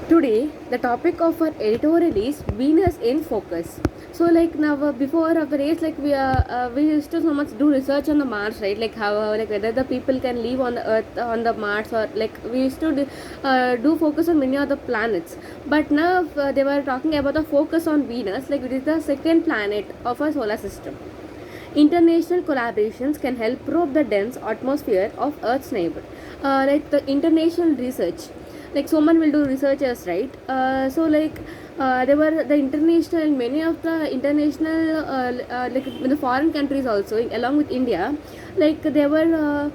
Today, the topic of our editorial is Venus in focus. So, like now, before of the race, like we used to so much do research on the Mars, right? Like how like whether the people can live on the Earth on the Mars, or like we used to do focus on many other planets. But now they were talking about the focus on Venus, like it is the second planet of our solar system. International collaborations can help probe the dense atmosphere of Earth's neighbor. Like the international research, like someone will do researchers, right? There were the international, many of the international, like in the foreign countries also, along with India, like they were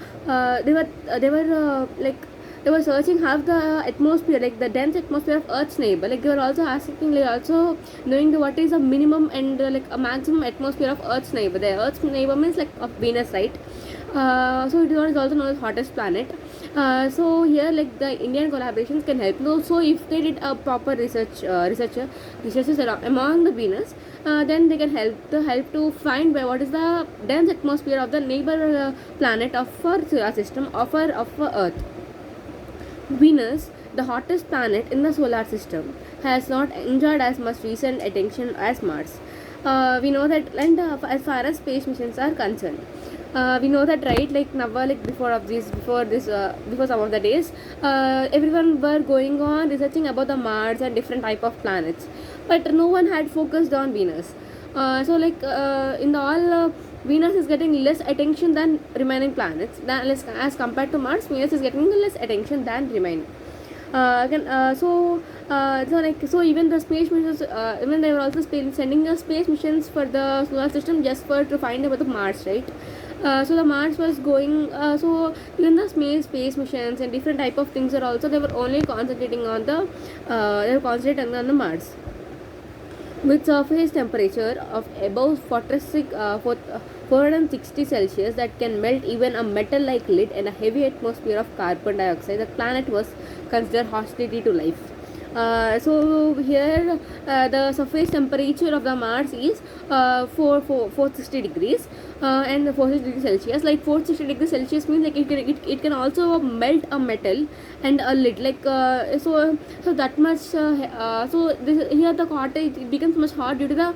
like they were searching how the atmosphere, like the dense atmosphere of Earth's neighbor, like they were also asking, like also knowing what is a minimum and like a maximum atmosphere of Earth's neighbor. The Earth's neighbor means like of Venus, right? So it is also known as hottest planet. So here, like the Indian collaborations can help. So if they did a proper researches among the Venus, then they can help to find where what is the dense atmosphere of the neighbor planet of our solar system of our Earth. Venus, the hottest planet in the solar system, has not enjoyed as much recent attention as Mars. We know that, and as far as space missions are concerned, we know that, right? Like now, like before some of the days, everyone were going on researching about the Mars and different type of planets, but no one had focused on Venus. In the all. Venus is getting less attention than remaining planets. As compared to Mars, Venus is getting less attention than remaining. Again, so even the space missions, even they were also sending the space missions for the solar system just for to find about the Mars, right? So the Mars was going. Even the space missions and different type of things are also, they were only concentrating on the they were concentrating on the Mars. With surface temperature of above 460 Celsius that can melt even a metal like lead, and a heavy atmosphere of carbon dioxide, the planet was considered hostility to life. So here, the surface temperature of the Mars is 460 degrees, and 460 degrees Celsius. Like 460 degrees Celsius means like it can also melt a metal and a lid. So that much. Here the hot, it becomes much hot due to the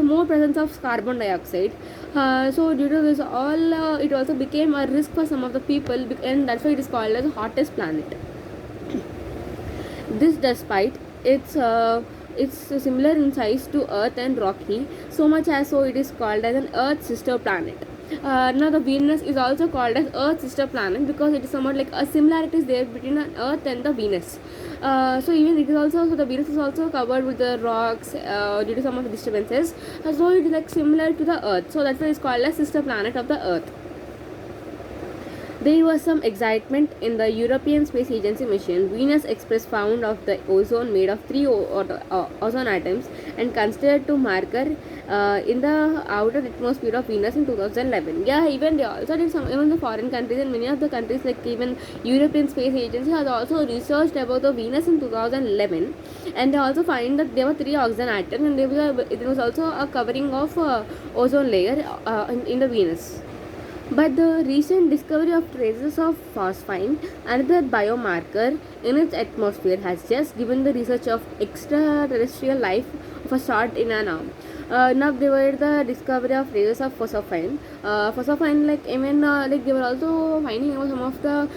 more presence of carbon dioxide. So due to this all, it also became a risk for some of the people, and that's why it is called as the hottest planet. This despite it's similar in size to Earth and rocky, so much as so it is called as an Earth sister planet. Now the Venus is also called as Earth sister planet because it is somewhat like a similarity is there between an Earth and the Venus. So even it is also, so the Venus is also covered with the rocks due to some of the disturbances. So it is like similar to the Earth. So that's why it's called as sister planet of the Earth. There was some excitement in the European Space Agency mission. Venus Express found of the ozone made of three ozone atoms and considered to marker in the outer atmosphere of Venus in 2011. Yeah, even they also did some, even the foreign countries and many of the countries, like even European Space Agency has also researched about the Venus in 2011, and they also find that there were three oxygen atoms, and there was also a covering of ozone layer in the Venus. But the recent discovery of traces of phosphine, another biomarker in its atmosphere, has just given the research of extraterrestrial life of a shot in an arm. Now they were the discovery of traces of phosphine, like even like they were also finding out some of the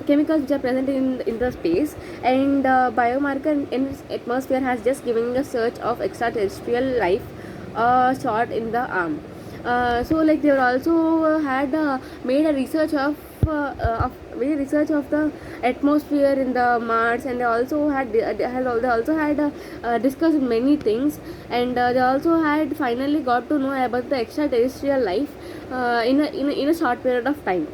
chemicals which are present in the space, and biomarker in its atmosphere has just given the search of extraterrestrial life shot in the arm. Like they were also had made a research of made research of the atmosphere in the Mars, and they also had discussed many things, and they also had finally got to know about the extraterrestrial life in a short period of time.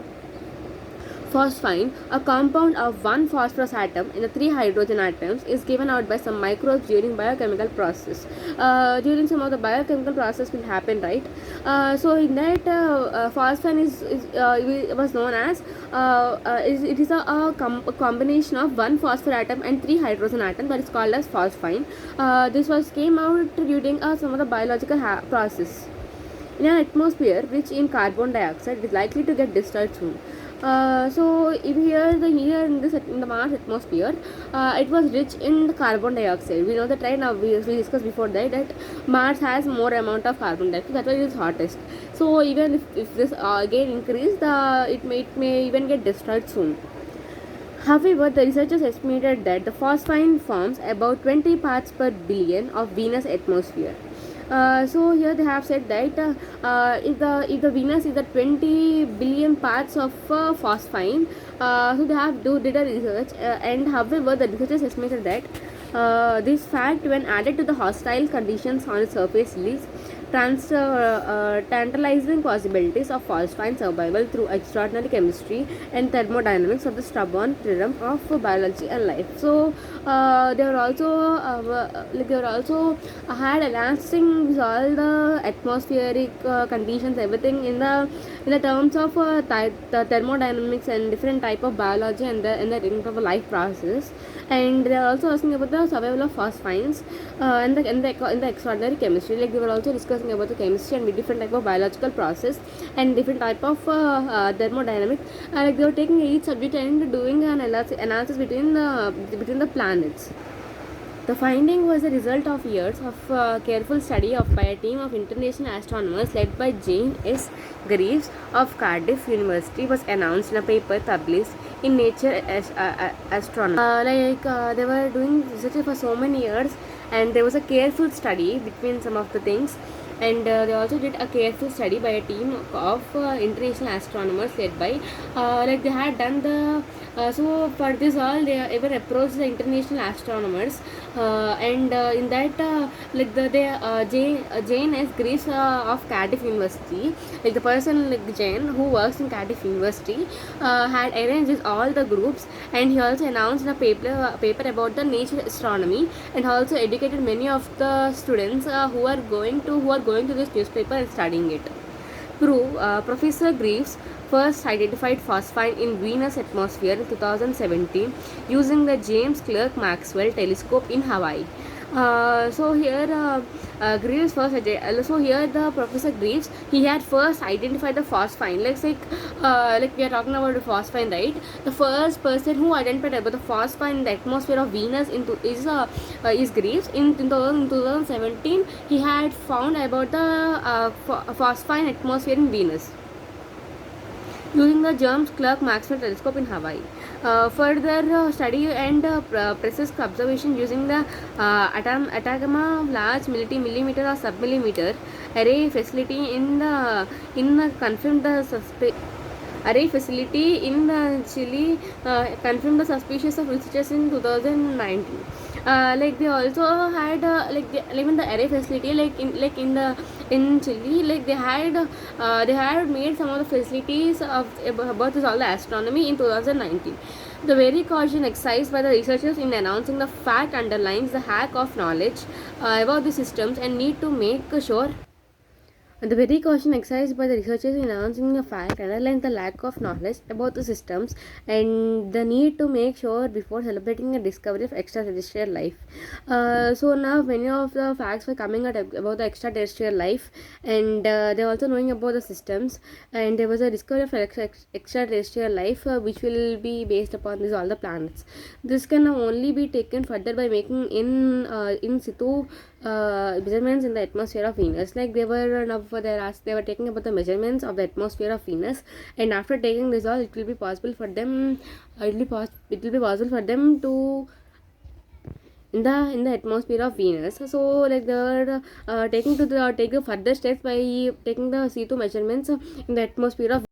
Phosphine, a compound of one phosphorus atom and the three hydrogen atoms, is given out by some microbes during biochemical process. During some of the biochemical process will happen, right? So in that, phosphine was known as it is a combination of one phosphor atom and three hydrogen atoms, that is called as phosphine. This was came out during some of the biological process. In an atmosphere rich in carbon dioxide, it is likely to get destroyed soon. So if here in this in the Mars atmosphere, it was rich in the carbon dioxide. We know that, right? Now we discussed before that Mars has more amount of carbon dioxide. That's why it is hottest. So even if this again increase, it may even get destroyed soon. However, the researchers estimated that the phosphine forms about 20 parts per billion of Venus atmosphere. So here they have said that if the Venus is the 20 billion parts of phosphine, so they have did a research, and however the researchers estimated that this fact, when added to the hostile conditions on its surface, leaves tantalizing possibilities of phosphine survival through extraordinary chemistry and thermodynamics of the stubborn rhythm of biology and life. So they were also had enhancing all the atmospheric conditions, everything in the terms of the thermodynamics and different type of biology and the in of a life process. And they are also asking about the survival of phosphines in the extraordinary chemistry. Like they were also discussing about the chemistry and the different type of biological process and different type of thermodynamics. Like they were taking each subject and doing an analysis between the planets. The finding was a result of years of careful study by a team of international astronomers led by Jane S. Greaves of Cardiff University, was announced in a paper published in Nature Astronomy. They were doing research for so many years, and there was a careful study between some of the things, and they also did a careful study by a team of international astronomers led by they had done the so for this all they ever approached the international astronomers, and in that Jane S. Greaves of Cardiff University, like the person like Jane who works in Cardiff University, had arranged all the groups, and he also announced a paper about the nature astronomy, and also educated many of the students who are going to this newspaper and studying it. Professor Greaves first identified phosphine in Venus atmosphere in 2017 using the James Clerk Maxwell telescope in Hawaii. So here Greaves so here the Professor Greaves, he had first identified the phosphine. Like we are talking about the phosphine, right? The first person who identified about the phosphine in the atmosphere of Venus is Greaves. In 2017, he had found about the phosphine atmosphere in Venus using the James Clerk Maxwell telescope in Hawaii. Further study and precise observation using the Atacama large multi-millimeter or sub-millimeter array facility confirmed the array facility in Chile confirmed the suspicions of researchers in 2019. They also had in the array facility in Chile, they had made some of the facilities about this all the astronomy in 2019. The very caution exercised by the researchers in announcing the fact underlines the lack of knowledge about the systems and need to make sure. The very caution exercised by the researchers in announcing the fact underlines the lack of knowledge about the systems and the need to make sure before celebrating the discovery of extraterrestrial life. So now many of the facts were coming out about the extraterrestrial life, and they're also knowing about the systems, and there was a discovery of extraterrestrial life which will be based upon all the planets. This can only be taken further by making in situ measurements in the atmosphere of Venus. Like they were taking about the measurements of the atmosphere of Venus, and after taking this all, it will be possible for them. It will be possible for them to in the atmosphere of Venus. So like they're take the further steps by taking the C2 measurements in the atmosphere of